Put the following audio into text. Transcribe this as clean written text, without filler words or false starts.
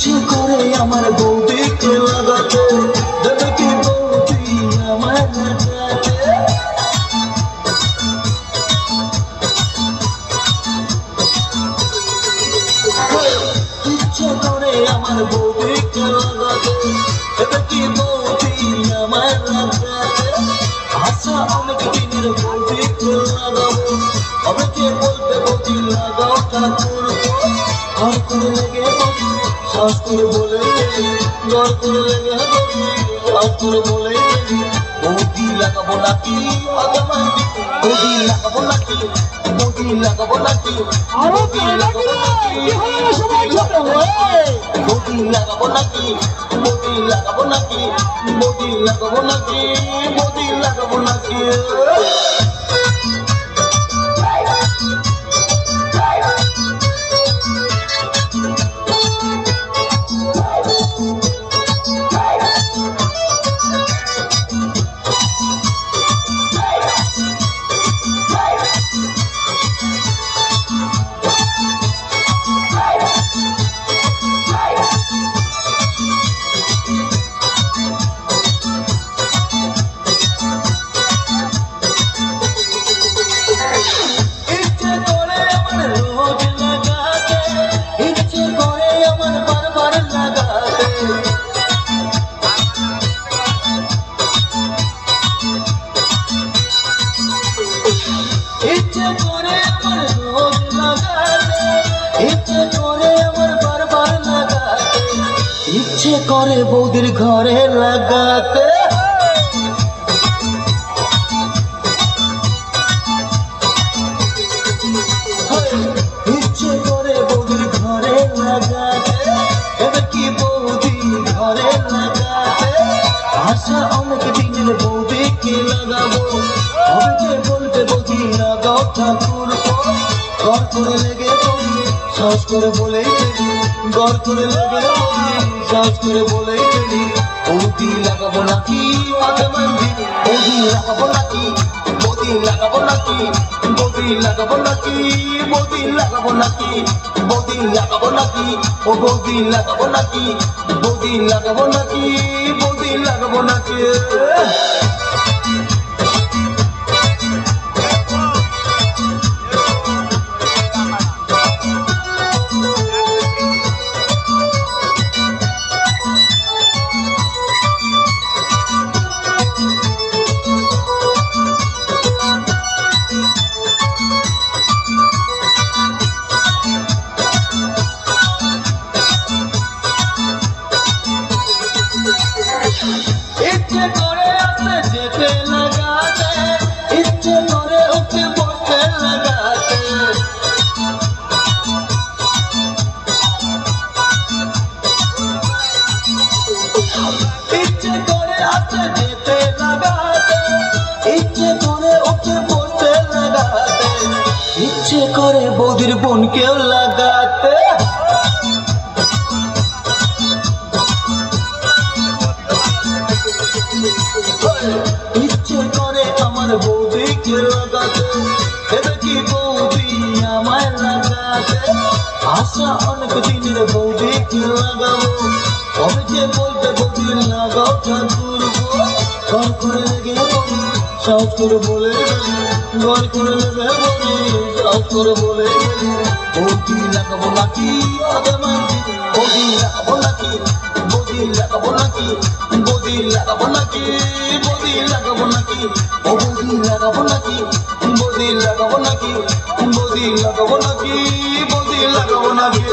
ইচ্ছে করে আমার বৌদিকে লাগাতে, দেবে কি বৌদি আমার লাগাতে। ইচ্ছে করে আমার বৌদিকে লাগাতে, দেবে কি বৌদি আমার লাগাতে। আশা অনেক দিনের বৌদিকে লাগাবো, অনেকে বলতে বৌদি লাগাও ঠাকুর। ঘর করে লেগে বৌদি শ্বাস করে বলে গেলি, ঘর করে লেগে বৌদি শ্বাস করে বলে গেলি। বৌদি লাগাবো নাকি আগামান্দি, বৌদি লাগাবো নাকি, বৌদি লাগাবো নাকি, বৌদি লাগাবো নাকি, বৌদি লাগাবো নাকি, বৌদি লাগাবো নাকি, বৌদি লাগাবো নাকি, বৌদি লাগাবো নাকি। ইচ্ছে করে আমার রোজ লাগাতে, ইচ্ছে করে আমার বারবার লাগাতে, ইচ্ছে করে বৌদির ঘরে লাগাতে। ইচ্ছে করে বৌদির ঘরে লাগাতে, এবার কি বৌদি ঘরে লাগাতে। আশা অনেক দিনের বৌদিকে লাগাবো, অনেকে বলবে বৌদি লাগাও ঠাকুর। ঘর করে লেগে বৌদি শ্বাস করে বলেই গেলি, ঘর করে লেগে বৌদি শ্বাস করে বলেই গেলি। বৌদি লাগাবো নাকি আগামান্দি, বৌদি লাগাবো নাকি, বৌদি লাগাবো নাকি, বৌদি লাগাবো নাকি, বৌদি লাগাবো নাকি, বৌদি লাগাবো নাকি, ও বৌদি লাগাবো নাকি, বৌদি লাগাবো নাকি, বৌদি লাগাবো নাকি। ইচ্ছে করে আসতে যেতে লাগাতে, ইচ্ছে করে উঠে বসতে লাগাতে। ইচ্ছে করে আসতে যেতে লাগাতে, ইচ্ছে করে উঠে বসতে লাগাতে, ইচ্ছে করে বৌদির বোনকেও লাগাতে। ইচ্ছে করে আমার বৌদিকে লাগাতে, দেবে কি বৌদি আমায় লাগাতে। আশা অনেক দিনের বৌদিকে লাগাবো, অনেকে বলবে বৌদি লাগাও ঠাকুর। ঘর করে লেগে বৌদি শ্বাস করে বলে গেলি, ঘর করে লেগে বৌদি শ্বাস করে বলে গেলি। বৌদি লাগাবো নাকি আগামান্দি, বৌদি লাগাবো নাকি, বৌদি লাগাবো নাকি, বৌদি লাগাবো নাকি, বৌদি লাগাবো নাকি, ও বৌদি লাগাবো নাকি, বৌদি লাগাবো নাকি, বৌদি লাগাবো নাকি, বৌদি লাগাবো নাকি।